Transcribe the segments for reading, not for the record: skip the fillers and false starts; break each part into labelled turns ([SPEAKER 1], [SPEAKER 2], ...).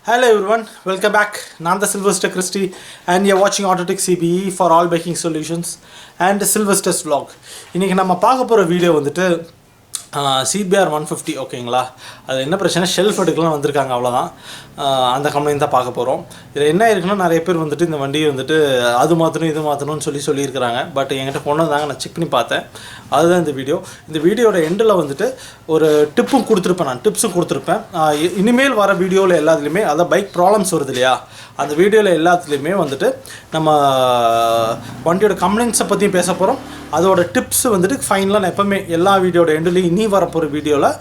[SPEAKER 1] Hello everyone, welcome back. I'm the Sylvestars and you're watching Autotech CBE for all baking solutions and Sylvestars vlog. இன்னைக்கு நம்ம பார்க்க போற video வந்துட்டு CBR150 ஓகேங்களா. அது என்ன பிரச்சனை ஷெல்ஃப் எடுக்கலாம் வந்திருக்காங்க அவ்வளவுதான். அந்த கம்பெனி தான் பார்க்க போறோம். இதுல என்ன இருக்குன்னா நிறைய பேர் வந்துட்டு இந்த வண்டியை வந்துட்டு அது மாத்தணும் இது மாத்தணும்னு சொல்லி இருக்காங்க. பட் என்கிட்ட கொண்டு வந்தாங்க நான் செக் பண்ணி பார்த்தேன். அதுதான் இந்த வீடியோ. இந்த வீடியோட எண்டில் வந்துட்டு ஒரு டிப்பும் கொடுத்துருப்பேன் நான் டிப்ஸும் கொடுத்துருப்பேன். இனிமேல் வர வீடியோவில் எல்லாத்துலேயுமே அதான் பைக் ப்ராப்ளம்ஸ் வருது இல்லையா அந்த வீடியோவில் எல்லாத்துலேயுமே வந்துட்டு நம்ம வண்டியோட கம்ப்ளைண்ட்ஸை பற்றியும் பேச போகிறோம். அதோட டிப்ஸ் வந்துட்டு ஃபைனலாக நான் எப்போவுமே எல்லா வீடியோட எண்டுலேயும் இனி வரப்போகிற வீடியோவில்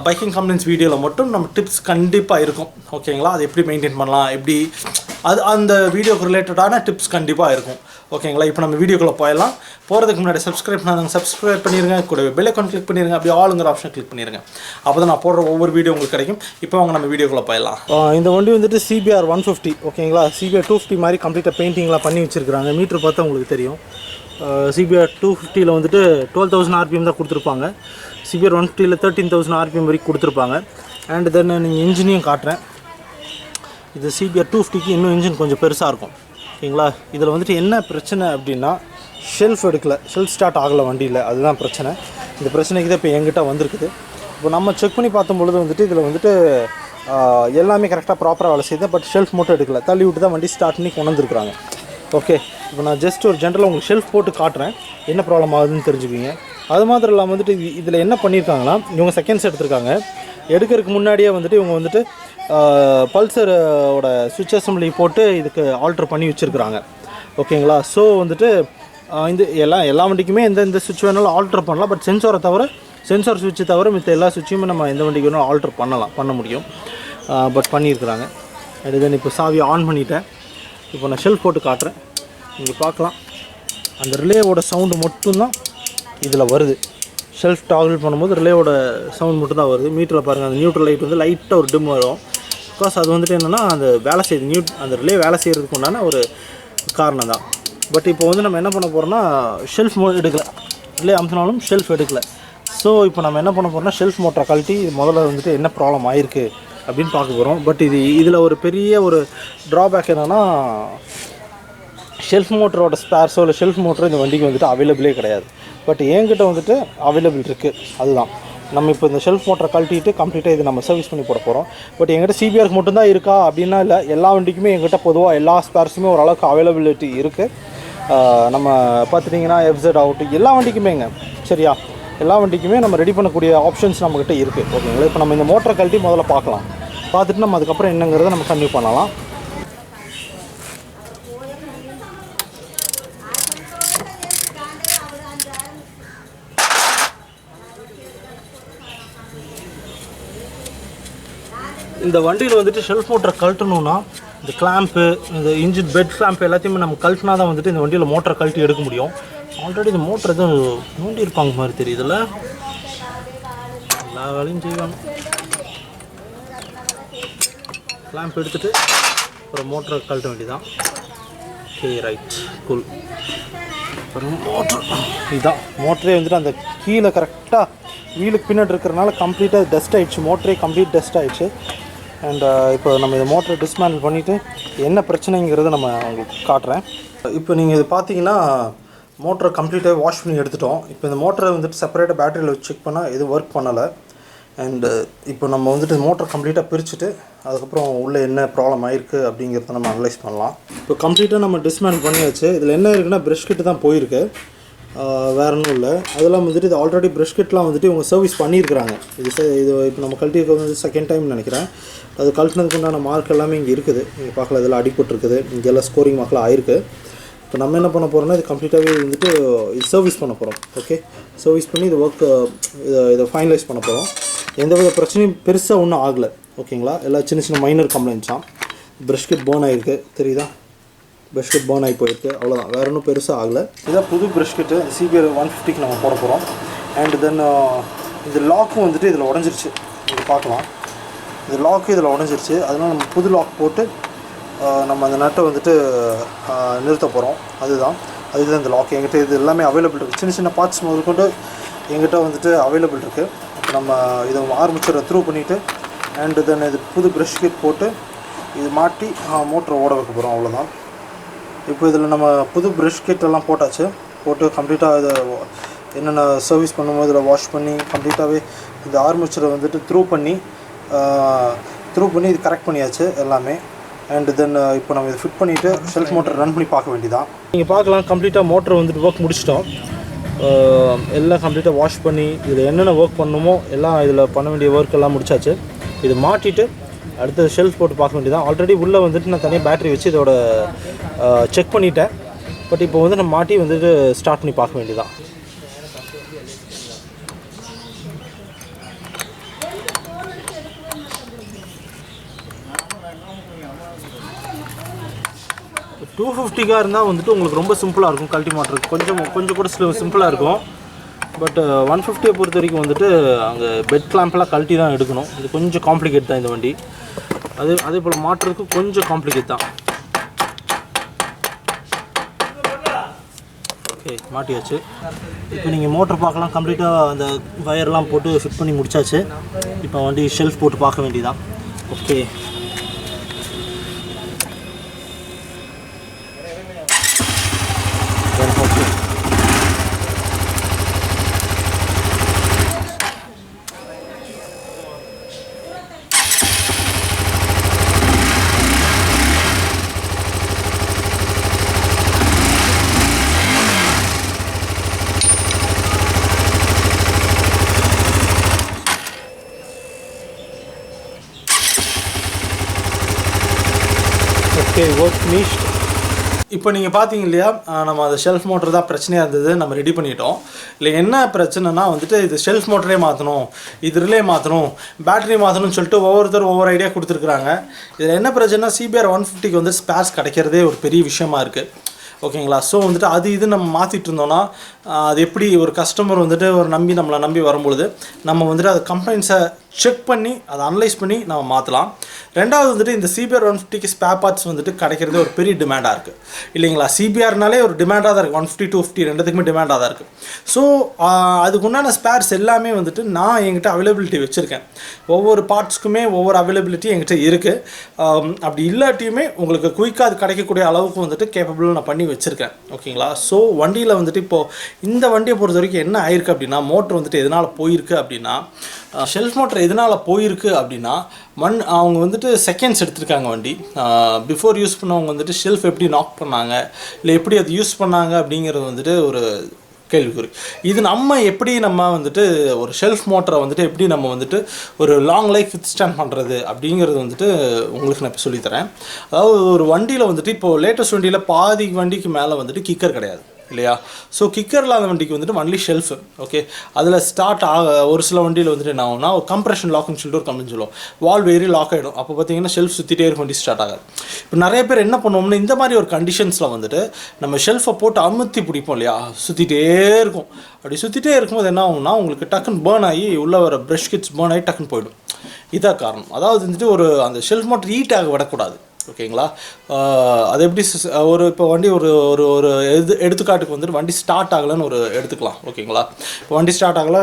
[SPEAKER 1] பைக்கிங் கம்ப்ளைண்ட்ஸ் வீடியோவில் மட்டும் நம்ம டிப்ஸ் கண்டிப்பாக இருக்கும் ஓகேங்களா. அது எப்படி மெயின்டைன் பண்ணலாம் எப்படி அது அந்த வீடியோக்கு ரிலேட்டடான டிப்ஸ் கண்டிப்பாக இருக்கும் ஓகேங்களா. இப்போ நம்ம வீடியோக்குள்ளே போயிடலாம். போகிறதுக்கு முன்னாடி சப்ஸ்கிரைப் பண்ணாங்க சப்ஸ்கிரைப் பண்ணிடுங்க, கூட பெல் ஐகான் கிளிக் பண்ணிடுங்க, அப்படி ஆளுங்கிற ஆப்ஷன் கிளிக் பண்ணிடுங்க. அப்போ தான் நான் போடுற ஒவ்வொரு வீடியோ உங்களுக்கு கிடைக்கும். இப்போ அவங்க நம்ம வீடியோக்குள்ளே போயிடலாம். இந்த வண்டி வந்துட்டு CBR150 ஓகேங்களா. CBR250 மாதிரி கம்ப்ளீட்டாக பெயிண்டிங்லாம் பண்ணி வச்சுருக்காங்க. மீட்ரு பார்த்தா உங்களுக்கு தெரியும். CBR250 வந்துட்டு 12,000 RPM தான் கொடுத்துருப்பாங்க. CBR150 13,000 RPM வரைக்கும் கொடுத்துருப்பாங்க. அண்ட் தென் நீங்கள் இன்ஜினையும் காட்டுறேன். இது CBR250க்கு இன்னும் இன்ஜின் கொஞ்சம் பெருசாக இருக்கும் ஓகேங்களா. இதில் வந்துட்டு என்ன பிரச்சனை அப்படின்னா ஷெல்ஃப் எடுக்கலை, ஷெல்ஃப் ஸ்டார்ட் ஆகலை வண்டியில், அதுதான் பிரச்சனை. இந்த பிரச்சனைக்கு தான் இப்போ எங்கிட்ட வந்திருக்குது. இப்போ நம்ம செக் பண்ணி பார்க்கும்பொழுது வந்துட்டு இதில் வந்துட்டு எல்லாமே கரெக்டாக ப்ராப்பராக வேலை செய்யுது. பட் ஷெல்ஃப் மட்டும் எடுக்கலை, தள்ளி விட்டு தான் வண்டி ஸ்டார்ட் பண்ணி கொண்டு வந்துருக்குறாங்க. ஓகே, இப்போ நான் ஜஸ்ட் ஒரு ஜென்ரலாக உங்களுக்கு ஷெல்ஃப் போட்டு காட்டுறேன், என்ன ப்ராப்ளம் ஆகுதுன்னு தெரிஞ்சுக்குவீங்க. அது மாதிரி இல்லாமல் வந்துட்டு இதில் என்ன பண்ணியிருக்காங்கன்னா இவங்க செகண்ட்ஸ் எடுத்திருக்காங்க. எடுக்கிறதுக்கு முன்னாடியே வந்துட்டு இவங்க வந்துட்டு பல்சரோட சுவிட்ச் அசம்பிளி போட்டு இதுக்கு ஆல்ட்ரு பண்ணி வச்சுருக்குறாங்க ஓகேங்களா. ஸோ வந்துட்டு இந்த எல்லா வண்டிக்குமே எந்த சுவிட்ச் வேணாலும் ஆல்ட்ரு பண்ணலாம். பட் சென்சார் சுவிட்சை தவிர மித்த எல்லா சுவிட்சுமே நம்ம எந்த வண்டிக்கு வேணாலும் ஆல்ட்ரு பண்ண முடியும். பட் பண்ணியிருக்கிறாங்க. அதுதான் இப்போ சாவி ஆன் பண்ணிட்டேன். இப்போ நான் ஷெல்ஃப் போட்டு காட்டுறேன், நீங்கள் பார்க்கலாம். அந்த ரிலேவோட சவுண்டு மட்டும்தான் இதில் வருது. ஷெல்ஃப் டாகிள் பண்ணும்போது ரிலேவோட சவுண்ட் மட்டும் தான் வருது. மீட்டரில் பாருங்கள், அந்த நியூட்ரல் லைட் வந்து லைட்டாக ஒரு டிம் வரும். பிகாஸ் அது வந்துட்டு என்னென்னா அந்த வேலை செய்யுது, அந்த ரிலே வேலை செய்கிறதுக்கு உண்டான ஒரு காரணம் தான். பட் இப்போ வந்து நம்ம என்ன பண்ண போகிறோம்னா ஷெல்ஃப் எடுக்கலை, ரிலே அமுத்தினாலும் ஷெல்ஃப் எடுக்கலை. ஸோ இப்போ நம்ம என்ன பண்ண போகிறோம்னா ஷெல்ஃப் மோட்டரை கழட்டி முதல்ல வந்துட்டு என்ன ப்ராப்ளம் ஆயிருக்கு அப்படின்னு பார்க்க போகிறோம். பட் இதில் ஒரு பெரிய ஒரு ட்ராபேக் என்னென்னா ஷெல்ஃப் மோட்டரோட ஸ்பேர்ஸோ இல்லை ஷெல்ஃப் மோட்டரோ இந்த வண்டிக்கு வந்துட்டு அவைலபிளே கிடையாது. பட் என்கிட்ட வந்துட்டு அவைலபிள் இருக்குது. அதுதான் நம்ம இப்போ இந்த ஷெல்ஃப் மோட்டரை கழட்டிட்டு கம்ப்ளீட்டாக இது நம்ம சர்வீஸ் பண்ணி போட போகிறோம். பட் எங்கிட்ட CBRக்கு மட்டும்தான் இருக்கா அப்படின்னா இல்லை, எல்லா வண்டிக்குமே எங்கிட்ட பொதுவாக எல்லா ஸ்பேர்ஸுமே ஓரளவுக்கு அவைலபிலிட்டி இருக்குது. நம்ம பார்த்துட்டிங்கன்னா FZ ஆகட்டும் எல்லா வண்டிக்குமேங்க சரியா, எல்லா வண்டிக்குமே நம்ம ரெடி பண்ணக்கூடிய ஆப்ஷன்ஸ் நம்மக்கிட்ட இருக்குது ஓகேங்களா. இப்போ நம்ம இந்த மோட்டரை கழட்டி முதல்ல பார்க்கலாம். பார்த்துட்டு நம்ம அதுக்கப்புறம் என்னங்கிறத நம்ம கன்டினியூ பண்ணலாம். இந்த வண்டியில் வந்துட்டு ஷெல்ஃப் மோட்டரை கழட்டணுன்னா இந்த கிளாம்ப்பு, இந்த இன்ஜின் பெட் கிளாம்ப் எல்லாத்தையுமே நம்ம கழட்டினா தான் வந்துட்டு இந்த வண்டியில் மோட்டரை கழட்டி எடுக்க முடியும். ஆல்ரெடி இந்த மோட்டர் எதுவும் நோண்டி இருப்பாங்க மாதிரி தெரியுதுல்ல, எல்லா வேலையும் செய்வாங்க. கிளாம்ப் எடுத்துகிட்டு அப்புறம் மோட்டரை கழட்ட வேண்டியதான். Okay right cool. அப்புறம் இதுதான் மோட்டரே வந்துட்டு அந்த கீழே கரெக்டாக வீலுக்கு பின்னாடி இருக்கிறனால கம்ப்ளீட்டாக டஸ்ட் ஆகிடுச்சு, மோட்டரே கம்ப்ளீட் டஸ்ட் ஆகிடுச்சு. அண்ட் இப்போ நம்ம இந்த மோட்டரை டிஸ்மேண்டில் பண்ணிவிட்டு என்ன பிரச்சனைங்கிறத நம்ம உங்களுக்கு காட்டுறேன். இப்போ நீங்கள் இது பார்த்தீங்கன்னா மோட்டரை கம்ப்ளீட்டாக வாஷ் பண்ணி எடுத்துட்டோம். இப்போ இந்த மோட்டரை வந்துட்டு செப்பரேட்டாக பேட்டரியில் வச்சு செக் பண்ணால் எதுவும் ஒர்க் பண்ணலை. அண்டு இப்போ நம்ம வந்துட்டு மோட்டரை கம்ப்ளீட்டாக பிரிச்சுட்டு அதுக்கப்புறம் உள்ளே என்ன ப்ராப்ளம் ஆகிருக்கு அப்படிங்கிறத நம்ம அனலைஸ் பண்ணலாம். இப்போ கம்ப்ளீட்டாக நம்ம டிஸ்மேண்டில் பண்ணியாச்சு. இதில் என்ன இருக்குன்னா ப்ரஷ் கிட்டு தான் போயிருக்கு, வேறு ஒன்றும் இல்லை. அதெல்லாம் வந்துட்டு இது ஆல்ரெடி ப்ரஷ் கிட்லாம் வந்துட்டு இவங்க சர்வீஸ் பண்ணியிருக்கிறாங்க. இது இப்போ நம்ம கழட்டி வந்து செகண்ட் டைம் நினைக்கிறேன். அது கழட்டினதுக்கு உண்டான மார்க் எல்லாமே இங்கே இருக்குது, நீங்கள் பார்க்கல. இதெல்லாம் அடிபட்டுருக்குது, இங்கெல்லாம் ஸ்கோரிங் மார்க்கெலாம் ஆயிருக்கு. இப்போ நம்ம என்ன பண்ண போகிறோம்னா இது கம்ப்ளீட்டாகவே வந்துட்டு இது சர்வீஸ் பண்ண போகிறோம். ஓகே, சர்வீஸ் பண்ணி இது இதை ஃபைனலைஸ் பண்ண போகிறோம். எந்தவித பிரச்சனையும் பெருசாக ஒன்றும் ஆகலை ஓகேங்களா. எல்லாம் சின்ன மைனர் கம்ப்ளைண்ட்ஸ் தான். ப்ரஷ் கிட் பர்ன் ஆகிருக்கு தெரியுதா, ப்ரஷ் கிட் பர்ன் ஆகி போயிருக்கு, அவ்வளோதான், வேறு ஒன்றும் பெருசாக ஆகலை. இதான் புது ப்ரஷ் கிட்டு CBR150க்கு நம்ம போட போகிறோம். அண்ட் தென் இந்த லாக்கும் வந்துட்டு இதில் உடஞ்சிருச்சு, இது பார்க்கலாம். இந்த லாக்கு இதில் உடஞ்சிருச்சு, அதனால் நம்ம புது லாக் போட்டு நம்ம அந்த நட்டை வந்துட்டு நிறுத்த போகிறோம். அதுதான் இந்த லாக் எங்கிட்ட இது எல்லாமே அவைலபிள் இருக்குது. சின்ன பார்ட்ஸ் முதற்கொண்டு எங்கிட்ட வந்துட்டு அவைலபிள் இருக்குது. நம்ம இதை ஆர்மேச்சரை த்ரூ பண்ணிவிட்டு அண்டு தென் இது புது ப்ரஷ் கிட் போட்டு இது மாட்டி மோட்டரை ஓட வைக்க போகிறோம், அவ்வளோதான். இப்போ இதில் நம்ம புது ப்ரஷ் கிட் எல்லாம் போட்டாச்சு. போட்டு கம்ப்ளீட்டாக இதை என்னென்ன சர்வீஸ் பண்ணும்போது இதில் வாஷ் பண்ணி கம்ப்ளீட்டாகவே இந்த ஆர்மேச்சரை வந்துட்டு த்ரூ பண்ணி இது கரெக்ட் பண்ணியாச்சு எல்லாமே. அண்ட் தென் இப்போ நம்ம இதை ஃபிட் பண்ணிவிட்டு ஷெல்ஃப் மோட்டர் ரன் பண்ணி பார்க்க வேண்டியதான். நீங்கள் பார்க்கலாம், கம்ப்ளீட்டாக மோட்டர் வந்துட்டு ஒர்க் முடிச்சிட்டோம். எல்லாம் கம்ப்ளீட்டாக வாஷ் பண்ணி இதில் என்னென்ன ஒர்க் பண்ணணுமோ எல்லாம் இதில் பண்ண வேண்டிய ஒர்க் எல்லாம் முடிச்சாச்சு. இது மாட்டிட்டு அடுத்து ஷெல்ஃப் போட்டு பார்க்க வேண்டியதான். ஆல்ரெடி உள்ளே வந்துட்டு நான் தனியாக பேட்டரி வச்சு இதோட செக் பண்ணிட்டேன். பட் இப்போ வந்து நம்ம மாட்டி வந்துட்டு ஸ்டார்ட் பண்ணி பார்க்க வேண்டியதான். டூ 250 இருந்தால் வந்துட்டு உங்களுக்கு ரொம்ப சிம்பிளாக இருக்கும். கழட்டி மாட்டுறதுக்கு கொஞ்சம் கூட சிம்பிளாக இருக்கும். பட் 150 பொறுத்த வரைக்கும் வந்துட்டு அங்கே பெட் கிளாம்பெல்லாம் கழட்டி தான் எடுக்கணும். இது கொஞ்சம் காம்ப்ளிகேட் தான் இந்த வண்டி. அதே போல் மாட்டுறதுக்கு கொஞ்சம் காம்ப்ளிகேட் தான். ஓகே, மாட்டியாச்சு. இப்போ நீங்கள் மோட்டர் பார்க்கலாம், கம்ப்ளீட்டாக அந்த வயர்லாம் போட்டு ஃபிட் பண்ணி முடிச்சாச்சு. இப்போ வண்டி ஷெல்ஃப் போட்டு பார்க்க வேண்டியதான். Okay, okay, work finished. இப்போ நீங்கள் பார்த்தீங்க இல்லையா, நம்ம அந்த ஷெல்ஃப் மோட்டர் தான் பிரச்சனையாக இருந்தது, நம்ம ரெடி பண்ணிட்டோம். இல்லை என்ன பிரச்சனைனா வந்துட்டு இது ஷெல்ஃப் மோட்டரே மாற்றணும், இது ரிலே மாற்றணும், பேட்டரி மாற்றணும்னு சொல்லிட்டு ஒவ்வொருத்தரும் ஒவ்வொரு ஐடியா கொடுத்துருக்குறாங்க. இதில் என்ன பிரச்சனைனா CBR150க்கு வந்து ஸ்பேர்ஸ் கிடைக்கிறதே ஒரு பெரிய விஷயமா இருக்குது. ஓகேங்களா? ஸோ வந்துட்டு இது நம்ம மாற்றிட்டு இருந்தோன்னா அது எப்படி ஒரு கஸ்டமர் வந்துட்டு நம்மளை நம்பி வரும்பொழுது நம்ம வந்துட்டு அது கம்ப்ளைண்ட்ஸை செக் பண்ணி அதை அனலைஸ் பண்ணி நம்ம மாற்றலாம். ரெண்டாவது வந்துட்டு இந்த CBR150க்கு ஸ்பேர் பார்ட்ஸ் வந்துட்டு கிடைக்கிறதே ஒரு பெரிய டிமாண்டாக இருக்குது இல்லைங்களா? CBRனாலே ஒரு டிமாண்டாக தான் இருக்குது. 150 250 ரெண்டுத்துக்குமே டிமாண்டாக தான் இருக்குது. ஸோ அதுக்கு உண்டான ஸ்பேர்ஸ் எல்லாமே வந்துட்டு நான் என்கிட்ட அவைலபிலிட்டி வச்சுருக்கேன். ஒவ்வொரு பார்ட்ஸ்க்குமே ஒவ்வொரு அவைலபிலிட்டி என்கிட்ட இருக்குது. அப்படி இல்லாட்டியுமே உங்களுக்கு குயிக்காக அது கிடைக்கக்கூடிய அளவுக்கு வந்துட்டு கேப்பபிள் நான் பண்ணி வச்சுருக்கேன். ஓகேங்களா? ஸோ வண்டியில் வந்துட்டு இப்போது இந்த வண்டியை பொறுத்த வரைக்கும் என்ன ஆயிருக்கு அப்படின்னா, மோட்டர் வந்துட்டு எதனால் போயிருக்கு அப்படின்னா, ஷெல்ஃப் மோட்டர் எதனால் போயிருக்கு அப்படின்னா அவங்க வந்துட்டு செகண்ட்ஸ் எடுத்திருக்காங்க வண்டி. பிஃபோர் யூஸ் பண்ணவங்க வந்துட்டு ஷெல்ஃப் எப்படி நாக் பண்ணாங்க, இல்லை எப்படி அது யூஸ் பண்ணாங்க அப்படிங்கிறது வந்துட்டு ஒரு கேள்விக்குறி. இது நம்ம வந்துட்டு ஒரு ஷெல்ஃப் மோட்டரை வந்துட்டு எப்படி நம்ம வந்துட்டு ஒரு லாங் லைஃப் வித்ஸ்டாண்ட் பண்ணுறது அப்படிங்கிறது வந்துட்டு உங்களுக்கு நான் இப்போ சொல்லித்தரேன். அதாவது ஒரு வண்டியில் வந்துட்டு இப்போது லேட்டஸ்ட் வண்டியில் பாதி வண்டிக்கு மேலே வந்துட்டு கிக்கர் கிடையாது இல்லையா? ஸோ கிக்கர் இல்லாத வண்டிக்கு வந்துட்டு ஒன்லி ஷெல்ஃபு. ஓகே, அதில் ஸ்டார்ட் ஒரு சில வண்டியில் வந்துட்டு என்ன ஆகும்னா ஒரு கம்ப்ரெஷன் லாக்னு சொல்லிட்டு ஒரு கம்பெனி சொல்லுவோம். வால்வ் ஏறி லாக் ஆகிடும். அப்போ பார்த்தீங்கன்னா ஷெல்ஃப் சுற்றிட்டே இருக்கும், வண்டி ஸ்டார்ட் ஆகாது. இப்போ நிறைய பேர் என்ன பண்ணுவோம்னா இந்த மாதிரி ஒரு கண்டிஷன்ஸில் வந்துட்டு நம்ம ஷெல்ஃபை போட்டு அமுத்தி பிடிப்போம் இல்லையா? சுற்றிட்டே இருக்கும். அப்படி சுற்றிட்டே இருக்கும்போது என்ன ஆகும்னா உங்களுக்கு டக்குன்னு பேர்ன் ஆகி உள்ளே வர ப்ரஷ் கிட்ஸ் பேர்ன் ஆகி டக்குன்னு போயிடும். இதான் காரணம். அதாவது வந்துட்டு அந்த ஷெல்ஃப் மோட்டர் ஹீட் ஆக விடக்கூடாது. ஓகேங்களா? அது எப்படி இப்போ வண்டி ஒரு எடுத்துக்காட்டுக்கு வந்துட்டு வண்டி ஸ்டார்ட் ஆகலைன்னு ஒரு எடுத்துக்கலாம். ஓகேங்களா? இப்போ வண்டி ஸ்டார்ட் ஆகலை,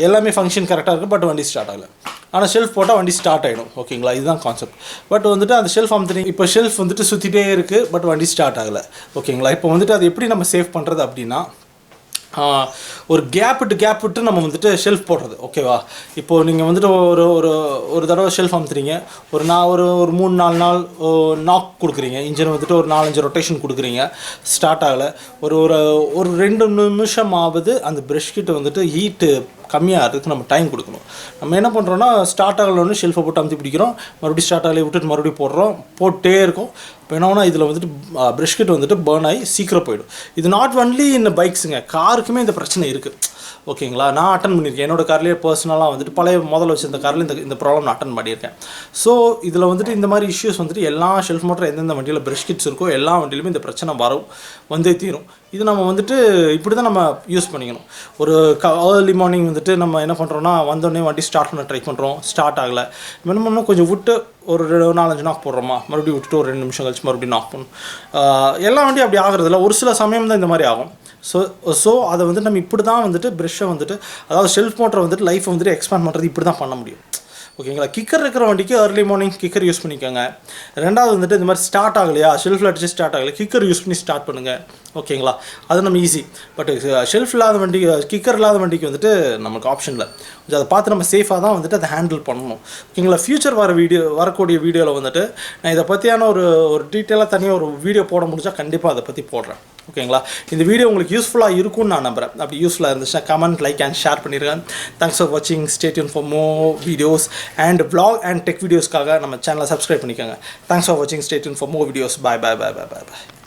[SPEAKER 1] எல்லாமே ஃபங்க்ஷன் கரெக்டாக இருக்குது, பட் வண்டி ஸ்டார்ட் ஆகலை. ஆனால் ஷெல்ஃப் போட்டால் வண்டி ஸ்டார்ட் ஆகிடும். ஓகேங்களா? இதுதான் கான்செப்ட். பட் வந்துட்டு அந்த ஷெல்ஃப் அமுத்துறீங்க, இப்போ ஷெல்ஃப் வந்துட்டு சுற்றிட்டே இருக்குது, பட் வண்டி ஸ்டார்ட் ஆகலை. ஓகேங்களா? இப்போ வந்துட்டு அது எப்படி நம்ம சேவ் பண்ணுறது அப்படின்னா, ஒரு கேப் விட்டு நம்ம வந்துட்டு ஷெல்ஃப் போடுறது. ஓகேவா? இப்போது நீங்கள் வந்துட்டு ஒரு தடவை ஷெல்ஃப் அமுத்துறீங்க, ஒரு 3-4 நாள் நாக் கொடுக்குறீங்க, இன்ஜின் வந்துட்டு ஒரு 4-5 ரொட்டேஷன் கொடுக்குறீங்க, ஸ்டார்ட் ஆகலை. ஒரு 2 நிமிஷமாவது அந்த ப்ரஷ் கிட்ட வந்துட்டு ஹீட்டு கம்மியாகிறதுக்கு நம்ம டைம் கொடுக்கணும். நம்ம என்ன பண்ணுறோன்னா ஸ்டார்ட் ஆகலன்னு ஷெல்ஃபை போட்டு அமுத்தி பிடிக்கிறோம், மறுபடியும் ஸ்டார்ட் ஆகலை விட்டுட்டு மறுபடியும் போட்டே இருக்கும். இப்போ என்ன ஆகுனா இதில் வந்துட்டு ப்ரஷ் கிட் வந்துட்டு பேர்ன் ஆகி சீக்கிரம் போயிடும். இது நாட் ஒன்லி இந்த பைக்ஸுங்க, காருக்குமே இந்த பிரச்சனை இருக்குது. ஓகேங்களா? நான் அட்டன் பண்ணியிருக்கேன். என்னோடய கார்லேயே பர்சனலாக வந்துட்டு பழைய முதல்ல வச்சிருந்த காரில் இந்த ப்ராப்ளம் நான் அட்டன் பண்ணியிருக்கேன். ஸோ இதில் வந்துட்டு இந்த மாதிரி இஷ்யூஸ் வந்துட்டு எல்லா ஷெல்ஃப் மோட்டர் எந்தெந்த வண்டியில் ப்ரஷ் கிட்ஸ் இருக்கோ எல்லா வண்டியிலுமே இந்த பிரச்சனை வந்தே தீரும். இது நம்ம வந்துட்டு இப்படி தான் நம்ம யூஸ் பண்ணிக்கணும். ஒரு ஏர்லி மார்னிங் வந்துட்டு நம்ம என்ன பண்ணுறோன்னா வந்தோடனே வண்டி ஸ்டார்ட் பண்ண ட்ரை பண்ணுறோம், ஸ்டார்ட் ஆகலை. என்ன பண்ணணும், கொஞ்சம் விட்டு ஒரு 4-5 நாக் போடுறோமா, மறுபடியும் விட்டுட்டு ஒரு 2 நிமிஷம் கழிச்சு மறுபடியும் நாக் பண்ணணும். எல்லா வண்டியும் அப்படி ஆகிறதில்ல, ஒரு சில சமயம் தான் இந்த மாதிரி ஆகும். ஸோ அதை வந்துட்டு நம்ம இப்படி தான் வந்துட்டு ப்ரெஷ்ஷை வந்துட்டு, அதாவது ஷெல்ஃப் மோட்டரை வந்துட்டு லைஃப்பை வந்துட்டு எக்ஸ்பேண்ட் பண்ணுறது இப்படி தான் பண்ண முடியும். ஓகேங்களா. கிக்கர் இருக்கிற வண்டிக்கு ஏர்லி மார்னிங் கிக்கர் யூஸ் பண்ணிக்கோங்க. ரெண்டாவது வந்துட்டு இந்த மாதிரி ஸ்டார்ட் ஆகலையா, ஷெல்ஃபில் அடிச்சு ஸ்டார்ட் ஆகலை, கிக்கர் யூஸ் பண்ணி ஸ்டார்ட் பண்ணுங்கள். ஓகேங்களா, அது நம்ம ஈஸி. பட் ஷெல்ஃப் இல்லாத வண்டிக்கு, கிக்கர் இல்லாத வண்டிக்கு வந்துட்டு நமக்கு ஆப்ஷன் இல்லை. கொஞ்சம் அதை பார்த்து நம்ம சேஃபாக தான் வந்துட்டு அதை ஹேண்டில் பண்ணணும். ஓகேங்களா. ஃபியூச்சர் வரக்கூடிய வீடியோவில் வந்துட்டு நான் இதை பற்றியான ஒரு டீட்டெயிலாக தனியாக ஒரு வீடியோ போட முடிஞ்சால் கண்டிப்பாக அதை பற்றி போடுறேன். ஓகேங்களா. இந்த வீடியோ உங்களுக்கு யூஸ்ஃபுல்லாக இருக்கும்னு நான் நம்புகிறேன். அப்படி யூஸ்ஃபுல்லாக இருந்துச்சுன்னா கமெண்ட், லைக் அண்ட் ஷேர் பண்ணிடுங்க. தேங்க்ஸ் ஃபார் வாட்சிங். Stay tune for more videos and vlog and tech வீடியோஸ்க்காக நம்ம சேனலை சப்ஸ்கிரைப் பண்ணிக்கோங்க. தேங்க்ஸ் ஃபார் வாட்சிங். Stay tune for more videos. Bye.